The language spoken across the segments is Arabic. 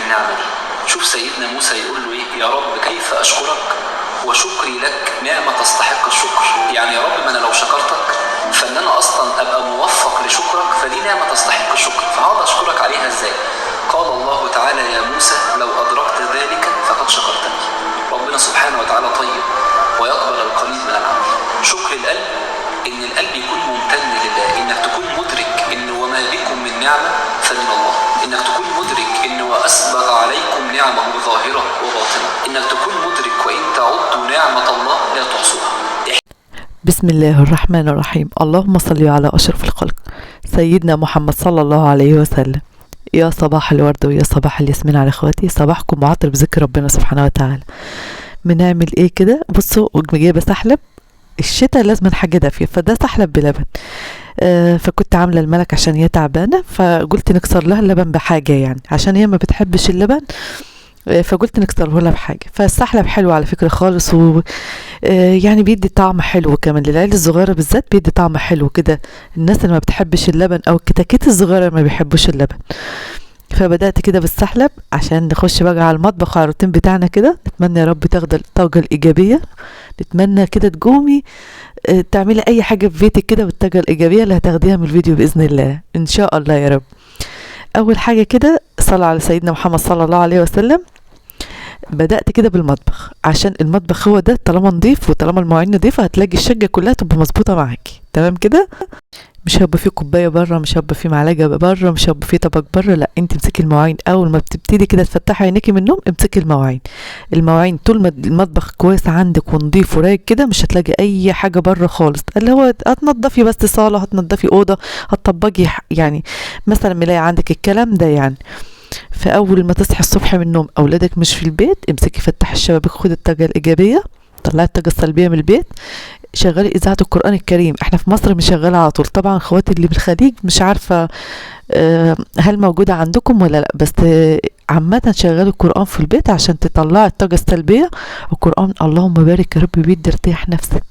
النعمة دي. شوف سيدنا موسى يقول له ايه: يا رب كيف اشكرك وشكري لك نعمة تستحق الشكر. يعني يا رب ما انا لو شكرتك فان انا اصلا ابقى موفق لشكرك فدي نعمة تستحق الشكر، فهقعد اشكرك عليها ازاي؟ قال الله تعالى: يا موسى لو ادركت ذلك فقد شكرتني. ربنا سبحانه وتعالى طيب ويقبل القليل من العمل. شكر القلب ان القلب يكون ممتن لله، انك تكون مدرك ان وما بكم من نعمة فمن الله، انك تكون مدرك ان واسبغ عليكم نعمه ظاهرة وباطنة، انك تكون مدرك وان تعدوا نعمة الله لا تحصوها. بسم الله الرحمن الرحيم. اللهم صل على أشرف الخلق سيدنا محمد صلى الله عليه وسلم. يا صباح الورد ويا صباح الياسمين على اخواتي، صباحكم معطر بذكر ربنا سبحانه وتعالى. بنعمل ايه كده؟ بصوا جايبه سحلب، الشتاء لازم حاجه دافيه، فده سحلب بلبن. فكنت عامله الملك عشان هي تعبانه، فقلت نكسر لها اللبن بحاجه يعني عشان هي ما بتحبش اللبن، فقلت نكسره لها بحاجه. فالسحلب حلو على فكره خالص، و يعني بيدي طعم حلو كمان للعيال الصغيره بالذات، بيدي طعم حلو كده. الناس اللي ما بتحبش اللبن او الكتاكيت الصغيره ما بيحبوش اللبن. فبدات كده بالسحلب عشان نخش بقى على المطبخ على الروتين بتاعنا كده. نتمنى يا رب تاخد الطاقه الايجابيه، نتمنى كده تقومي تعملي اي حاجه في بيتك كده بالطاقه الايجابيه اللي هتاخديها من الفيديو باذن الله ان شاء الله يا رب. اول حاجه كده صلى على سيدنا محمد صلى الله عليه وسلم. بدأت كده بالمطبخ عشان المطبخ هو ده، طالما نضيف وطالما المواعين نضيفة هتلاقي الشقة كلها تبقى مظبوطة معاكي تمام كده. مش هيبقى فيه كوباية بره، مش هيبقى فيه معلقة بره، مش هيبقى فيه طبق بره، لا انت امسكي المواعين. اول ما بتبتدي كده تفتحي عينيكي من النوم امسكي المواعين طول ما المطبخ كويس عندك ونضيف ورايق كده مش هتلاقي اي حاجة بره خالص. اللي هو هتنضفي بس صالة، هتنضفي اوضة، هتطبقي يعني مثلا ملاية عندك الكلام ده يعني. فاول ما تصحي الصبح من النوم اولادك مش في البيت، امسكي فتحي الشبابيك، خدي الطاقه الايجابيه، طلعي الطاقه السلبيه من البيت، شغلي اذاعه القران الكريم. احنا في مصر مشغله على طول، طبعا اخواتي اللي بالخليج مش عارفه هل موجوده عندكم ولا لا، بس عامه شغلي القران في البيت عشان تطلعي الطاقه السلبيه. القران اللهم بارك يا رب بيدي ارتياح نفسك،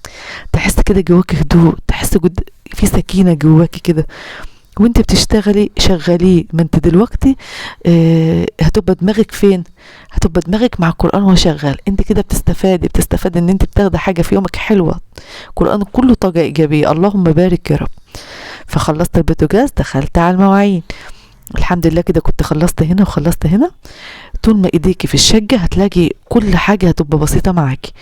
تحس كده جواكي هدوء، تحس في سكينه جواكي كده وانت بتشتغلي. شغليه، ما انت دلوقتي هتبقى دماغك فين؟ هتبقى دماغك مع القرآن وهو شغال. انت كده بتستفادي ان انت بتاخدي حاجة في يومك حلوة. القرآن كله طاقة ايجابية، اللهم بارك يا رب. فخلصت البوتاجاز، دخلت على المواعين. الحمد لله كده كنت خلصت هنا وخلصت هنا. طول ما ايديكي في الشقة هتلاقي كل حاجة هتبقى بسيطة معاكي.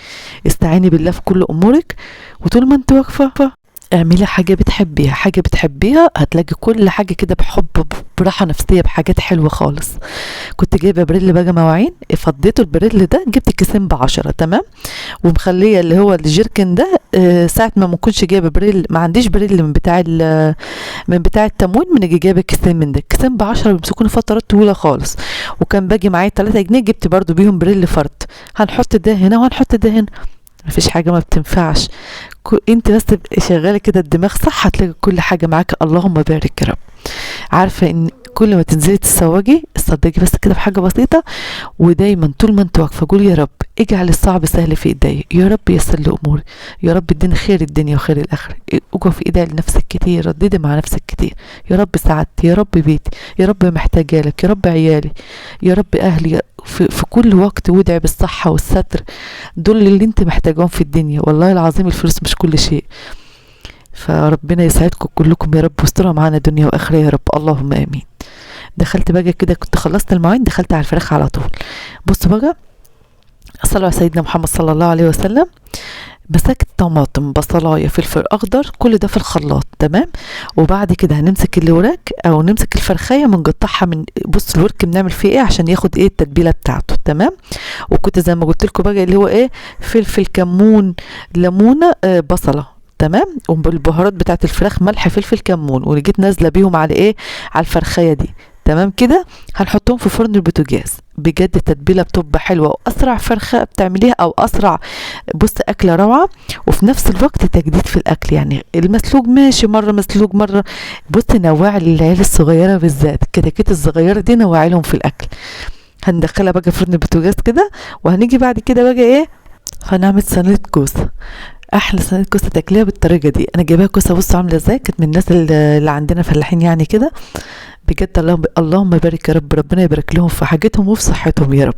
استعيني بالله في كل امورك، وطول ما انت واقفة اعملي حاجة بتحبيها هتلاقي كل حاجة كده بحب، براحة نفسية، بحاجات حلوة خالص. كنت جايبة بريل بقى مواعين، فضيته البريل ده، جبت كيسين ب10 تمام، ومخلية اللي هو الجيركن ده ساعة ما كنتش جايبة بريل، ما عنديش بريل من بتاع التموين، بنجي جايبة كيسين من ده، كيسين ب10 بيمسكوني فترات طويلة خالص. وكان باجي معايا 3 جنيه، جبت برضو بيهم بريل فرد، هنحط ده هنا وهنحط ده هنا، مفيش حاجة ما بتنفعش. انت بس شغاله كده الدماغ صح هتلاقي كل حاجه معاك. اللهم بارك يا رب. عارفه ان كل ما تنزلي تسوقي تصدقي بس كده بحاجه بسيطه، ودايما طول ما انت واقفه قولي يا رب اجعل الصعب سهل في ايديا، يا رب يسر لي اموري، يا رب اديني خير الدنيا وخير الاخره. اقف في ايديا لنفسك كتير، رددي مع نفسك كتير، يا رب سعادتي، يا رب بيتي، يا رب محتاجه لك، يا رب عيالي، يا رب اهلي، في كل وقت. وادعي بالصحه والستر، دول اللي انت محتاجهم في الدنيا. والله العظيم الفلوس مش كل شيء. فربنا يسعدكم كلكم يا رب، واسترها معانا دنيا واخره يا رب، اللهم امين. دخلت بقى كده، كنت خلصت المواعين، دخلت على الفراخ على طول. بصوا بقى، صلوا على سيدنا محمد صلى الله عليه وسلم. مسكت طماطم، بصلايه، فلفل اخضر، كل ده في الخلاط تمام. وبعد كده هنمسك الوراك او نمسك الفرخيه بنقطعها من، بص الورك بنعمل فيه ايه عشان ياخد ايه التتبيله بتاعته تمام. وكنت زي ما قلت لكم بقى اللي هو ايه، فلفل، كمون، ليمونه، بصله تمام، وبالبهارات بتاعت الفراخ، ملح، فلفل، كمون، وجيت نازله بيهم على ايه، على الفرخيه دي تمام كده. هنحطهم في فرن البوتاجاز. بجد التتبيله بتبقى حلوه، واسرع فرخه بتعمليها او اسرع بص اكله روعه، وفي نفس الوقت تجديد في الاكل. يعني المسلوق ماشي، مره مسلوق مره، بص نوعي للعيال الصغيره بالذات، الكتاكيت الصغيره دي نوعي لهم في الاكل. هندخلها بقى فرن البوتاجاز كده، وهنيجي بعد كده بقى ايه، هنعمل صينيه كوسه. احلى صينيه كوسه تاكليها بالطريقه دي. انا جايباها كوسه، بصوا عامله ازاي، كانت من الناس اللي عندنا فلاحين يعني كده، بجد اللهم بارك يا رب، ربنا يبارك لهم في حاجتهم وفي صحتهم يا رب.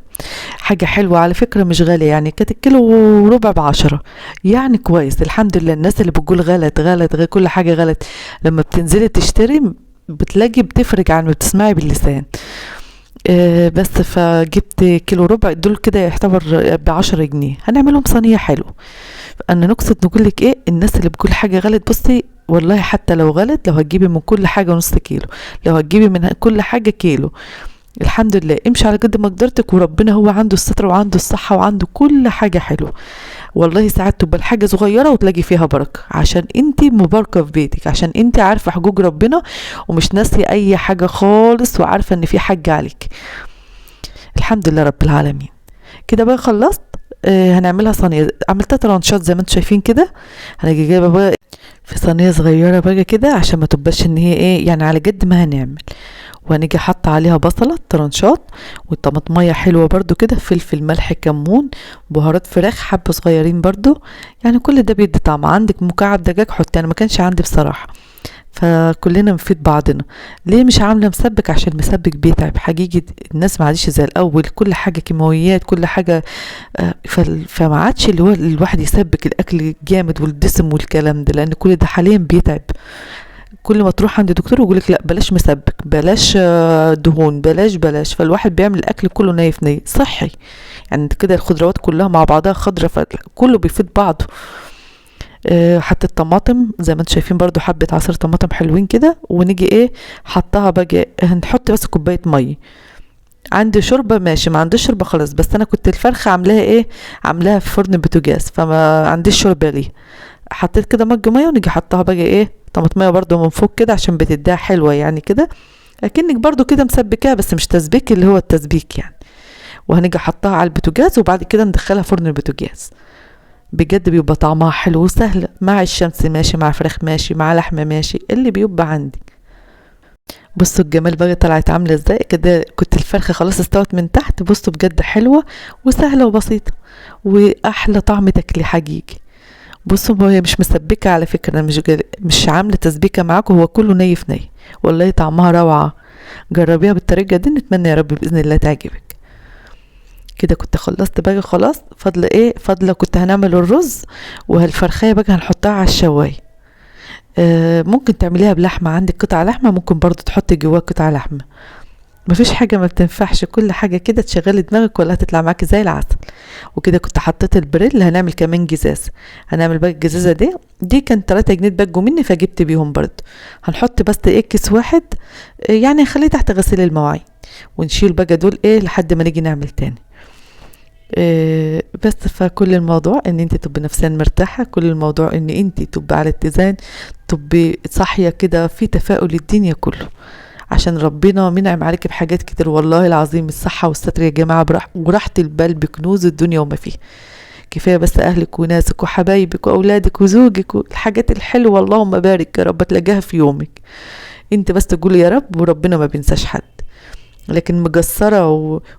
حاجة حلوة على فكرة، مش غالية يعني، كانت الكيلو وربع ب10، يعني كويس الحمد لله. الناس اللي بتقول غلط غلط غير كل حاجة غلط، لما بتنزلي تشتري بتلاقي بتفرق عن ما بتسمعي باللسان. بس فجبت كيلو ربع، دول كده يعتبر ب10 جنيه، هنعملهم صينية حلو. انا نقصد نقولك ايه، الناس اللي بتقول حاجة غلط، بصي والله حتى لو غلط، لو هتجيبي من كل حاجة نص كيلو، لو هتجيبي من كل حاجة كيلو، الحمد لله امشي على قد ما قدرتك، وربنا هو عنده الستر وعنده الصحة وعنده كل حاجة حلوة. والله ساعات تبقى الحاجة صغيرة وتلاقي فيها بركة، عشان انتي مباركة في بيتك، عشان انتي عارفة حقوق ربنا ومش ناسية اي حاجة خالص، وعارفة ان في حاجة عليك. الحمد لله رب العالمين. كده بقى خلصت. هنعملها صينية، عملتها ترانشات زي ما انتم شايفين كده. هنجي جايبة بقى في صينية صغيرة بقى كده، عشان ما تبقاش ان هي ايه يعني على قد ما هنعمل. وهنيجي حاطة عليها بصلة ترانشات، والطماطمية حلوة برضو كده، فلفل ملح كمون، بهارات فراخ حبة صغيرين برضو، يعني كل ده بيدي طعم. عندك مكعب دجاج حطي، انا ما كانش عندي بصراحة، فكلنا نفيد بعضنا. ليه مش عامله مسبك؟ عشان المسبك بيتعب حقيقي، الناس ما عادش زي الاول، كل حاجه كيماويات، كل حاجه. فما عادش اللي هو الواحد يسبك الاكل جامد والدسم والكلام ده، لان كل ده حاليا بيتعب. كل ما تروح عند دكتور يقولك لا بلاش مسبك، بلاش دهون، بلاش. فالواحد بيعمل الاكل كله نايف نايف صحي، يعني كده الخضروات كلها مع بعضها خضرة، فكله بيفيد بعضه. حطيت طماطم زي ما انتم شايفين برضو، حبة عصير طماطم حلوين كده، ونيجي ايه حطها بقى، هنحط بس كوباية مية. عندي شوربة ماشي، ما عنديش شوربة خلاص، بس انا كنت الفرخة عاملاها ايه، عاملاها في فرن بوتاجاز، فما عنديش شوربة ليه. حطيت كده مج مية، ونيجي حطها بقى ايه طماطمية برضو من فوق كده، عشان بتديها حلوة يعني كده، اكنك برضو كده مسبكاها، بس مش تسبيك اللي هو التسبيك يعني. وهنيجي حطها على البوتاجاز، وبعد كده ندخلها فرن البوتاجاز. بجد بيبقى طعمها حلو وسهل، مع الشمس ماشي، مع فراخ ماشي، مع لحمة ماشي، اللي بيبقى عندي. بصوا الجمال بقى طلعت عاملة ازاي كده، كنت الفرخة خلاص استوت من تحت، بصوا بجد حلوة وسهلة وبسيطة، واحلى طعم تاكلي حقيقي. بصوا هي مش مسبكة على فكرة، انا مش عاملة تسبيكة معاكم، هو كله ني في ني، والله طعمها روعة. جربيها بالطريقة دي، نتمنى يا رب بإذن الله تعجبك. كده كنت خلصت بقى خلاص، فاضله ايه، فاضله كنت هنعمل الرز، والفرخايه بقى هنحطها على الشوايه. ممكن تعمليها بلحمه، عندك قطع لحمه ممكن برضو تحطي جواها قطع لحمه، مفيش حاجه ما بتنفعش، كل حاجه كده تشغلي دماغك ولا هتطلع معاكي زي العسل. وكده كنت حطيت البريل، هنعمل كمان جزاز، هنعمل بقى الجزازه دي كان 3 جنيه بقوا مني، فجبت بيهم برضو. هنحط بس ايه كيس واحد، يعني خليه تحت غسيل المواعين، ونشيل بقى دول ايه لحد ما نيجي نعمل تاني. بس فكل الموضوع ان انت تبقي نفسيا مرتاحة، كل الموضوع ان انت تبقي على اتزان، تبقي صاحية كده في تفاؤل الدنيا كله، عشان ربنا منعم عليك بحاجات كتير والله العظيم. الصحة والستر يا جماعة وراحة البال بكنوز الدنيا وما فيها. كفاية بس اهلك وناسك وحبايبك واولادك وزوجك والحاجات الحلوة، اللهم بارك يا رب تلاقيها في يومك. انت بس تقولي يا رب، وربنا ما بينساش حد. لكن مقصرة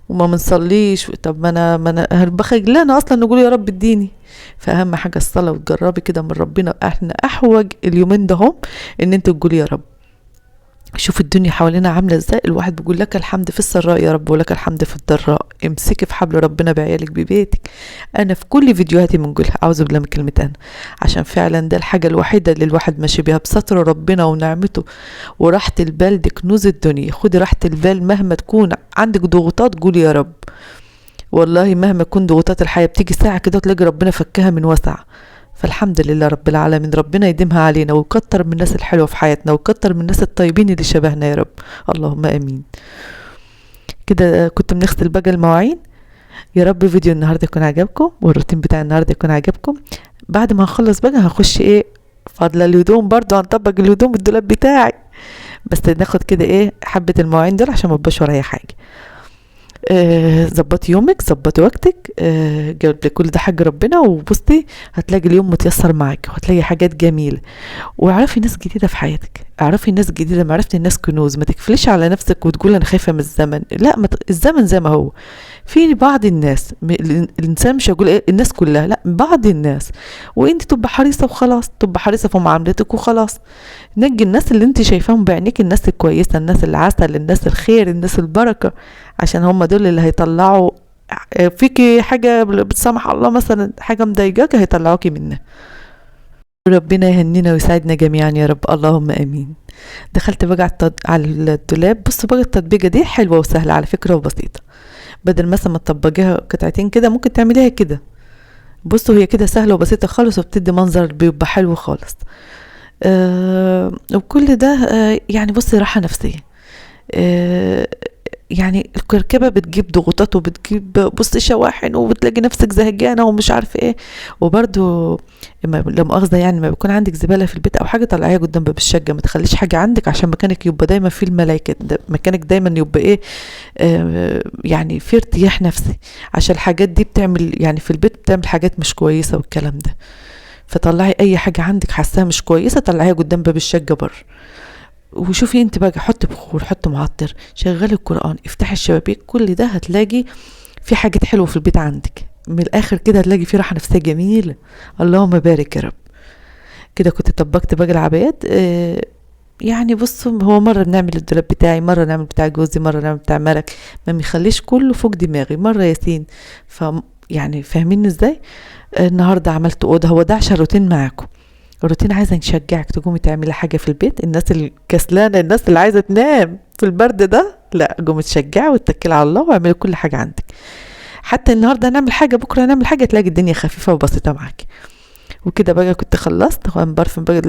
وما منصليش، طب ما انا بخجلانة اصلا نقول يا رب اديني. فاهم حاجة الصلاة، وتجربي كده من ربنا، احنا احوج اليومين ده هم ان انت تقولي يا رب. شوف الدنيا حوالينا عاملة ازاي، الواحد بيقول لك الحمد في السراء يا رب، ولك الحمد في الضراء. امسكي في حبل ربنا بعيالك ببيتك. انا في كل فيديوهاتي بنقولها، اعوذ بالله من كلمة انا، عشان فعلا ده الحاجة الوحيدة اللي الواحد ماشي بيها بستر ربنا ونعمته وراحة البال، دي كنوز الدنيا. خدي راحة البال مهما تكون عندك ضغوطات، قولي يا رب. والله مهما تكون ضغوطات الحياة بتيجي ساعة كده وتلاقي ربنا فكها من وسع. فالحمد لله رب العالمين، ربنا يديمها علينا، ويكتر من الناس الحلوة في حياتنا، ويكتر من الناس الطيبين اللي شبهنا يا رب، اللهم امين. كده كنت بنغسل بقى المواعين. يا رب فيديو النهارده يكون عجبكم، والروتين بتاع النهارده يكون عجبكم. بعد ما هخلص بقى هخش ايه، فاضله الهدوم برضو، هنطبق الهدوم الدولاب بتاعي، بس ناخد كده ايه حبة المواعين دول عشان ما يبقاش ورايا حاجة. ظبطي يومك، ظبطي وقتك، جاوب كل ده حاجة ربنا، وبصي هتلاقي اليوم متيسر معاك، وهتلاقي حاجات جميلة، واعرفي ناس جديدة في حياتك. اعرفي الناس جديدة، ما عرفتي الناس كنوز. ما تكفليش على نفسك وتقول انا خايفة من الزمن، لا، الزمن زي ما هو. في بعض الناس الانسان مش هقول ايه الناس كلها، لا، بعض الناس، وانت تبقى حريصة وخلاص، تبقى حريصة في معاملتك وخلاص. نجي الناس اللي انت شايفاهم بعينيك، الناس الكويسة، الناس العسل، الناس الخير، الناس البركة، عشان هم دول اللي هيطلعوا فيكي حاجة بتسامح الله، مثلا حاجة مضايقاك هيطلعوكي منها. ربنا يهنينا ويساعدنا جميعا يا رب، اللهم امين. دخلت بقى على الدولاب. بصوا بقى التطبيقة دي حلوة وسهلة على فكرة وبسيطة. بدل مثلا ما تطبقيها قطعتين كده، ممكن تعمليها كده. بصوا هي كده سهلة وبسيطة خالص، وبتدي منظر بيبقى حلو خالص. وكل ده يعني بصي راحة نفسية. يعني الكركبة بتجيب ضغوطات، وبتجيب بصي شواحن، وبتلاقي نفسك زهقانة ومش عارفة ايه. وبرضو لا مؤاخذة، يعني ما بيكون عندك زبالة في البيت او حاجة، طلعيها قدام باب الشقة. ما تخليش حاجة عندك، عشان مكانك يبقى دايما فيه الملايكة، مكانك دايما يبقى ايه، يعني في ارتياح نفسي. عشان الحاجات دي بتعمل يعني في البيت بتعمل حاجات مش كويسة والكلام ده. فطلعي اي حاجة عندك حاساها مش كويسة، طلعيها قدام باب الشقة بره. وشوفي انت بقى، حط بخور، حط معطر، شغلي القرآن، افتحي الشبابيك، كل ده هتلاقي في حاجات حلوة في البيت عندك. من الاخر كده هتلاقي في راحة نفسية جميلة. اللهم بارك يا رب. كده كنت طبقت بقى العبايات. يعني بصوا، هو مرة بنعمل الدولاب بتاعي، مرة نعمل بتاع جوزي، مرة نعمل بتاع ملك. ما بيخليش كله فوق دماغي، مرة ياسين. يعني فاهمين ازاي. النهاردة عملت اوضة، هو ده عشان روتين معاكم. الروتين عايزة نشجعك تقومي تعملي حاجة في البيت. الناس الكسلانة، الناس اللي عايزة تنام في البرد ده، لا، قومي تشجعي واتكلي على الله واعملي كل حاجة عندك. حتى النهاردة هنعمل حاجة، بكرة هنعمل حاجة، تلاقي الدنيا خفيفة وبسيطة معاكي. وكده بقى كنت خلصت، وبرفم بقى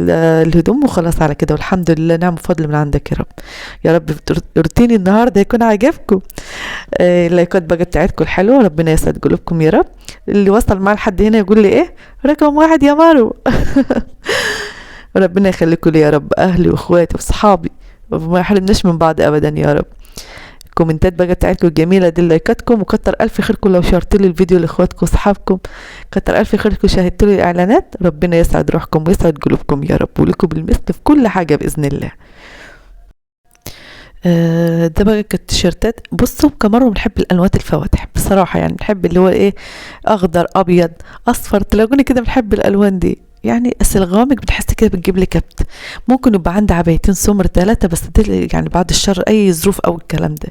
الهدوم وخلاص على كده. والحمد لله، نعم وفضل من عندك يا رب. يا رب روتيني النهارده يكون عاجبكم. اللايكات بقى بتاعتكم الحلوه، ربنا يسعد قلوبكم يا رب. اللي وصل معاه لحد هنا يقول لي ايه، رقم 1 يا مارو. ربنا يخليكم لي يا رب، اهلي واخواتي واصحابي، وما يحرمناش من بعض ابدا يا رب. الكومنتات بقى بتاعتكم الجميله دي، لايكاتكم، وكتر الف خيركم لو شاركتوا لي الفيديو لاخواتكم واصحابكم. كتر الف خيركم شاهدتوا لي الاعلانات. ربنا يسعد روحكم ويسعد قلوبكم يا رب، ولكم بالمثل في كل حاجه باذن الله. ده بقى كانت تيشيرتات. بصوا كمان بنحب الالوانات الفواتح بصراحه، يعني بنحب اللي هو ايه، اخضر، ابيض، اصفر، تلاقوني كده بنحب الالوان دي. يعني الغوامق بتحس كده بتجيب لي كبت. ممكن يبقى عندي عبايتين سمر 3 بس، دي يعني بعد الشر اي ظروف او الكلام ده.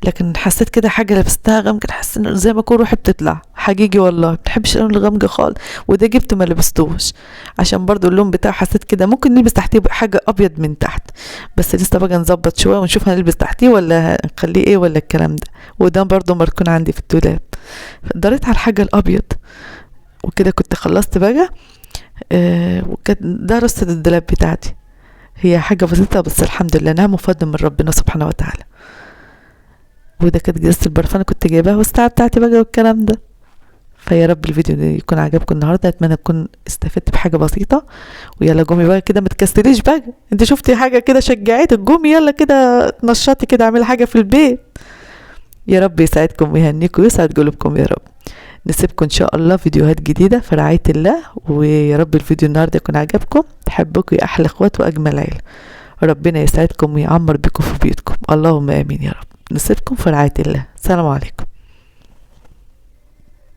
لكن حسيت كده حاجه لبستها غامقه، حاسه انه زي ما اكون روحي بتطلع حقيقي والله. ما بحبش اللون الغامق خالص. وده جبته ما لبستوش، عشان برضو اللون بتاعه حسيت كده ممكن نلبس تحتيه حاجه ابيض من تحت. بس لسه بقى نظبط شويه ونشوف هنلبس تحتيه ولا نخليه ايه ولا الكلام ده. وده برضو مركون عندي في الدولاب. قدرت على الحاجه الابيض. وكده كنت خلصت بقى. وكان ده رصة الدولاب بتاعتي. هي حاجة بسيطة بس الحمد لله، نعم وفضل من ربنا سبحانه وتعالى. وده كانت جلسة البرفان كنت جايباها، والساعة بتاعتي بقى والكلام ده. فيا رب الفيديو ده يكون عجبكم النهارده. اتمنى تكون استفدت بحاجه بسيطه. ويلا قومي بقى كده، ما تكسليش بقى. انت شفتي حاجه كده شجعتك، قومي يلا كده تنشطي كده، اعملي حاجه في البيت. يا رب يسعدكم ويهنيكم ويسعد قلوبكم يا رب. نسيبكم ان شاء الله فيديوهات جديده في رعايه الله. ويا رب الفيديو النهارده يكون عجبكم. بحبكم يا احلى اخوات واجمل عيله. ربنا يسعدكم ويعمر بكم في بيوتكم، اللهم امين يا رب. نسيبكم في رعايه الله. السلام عليكم.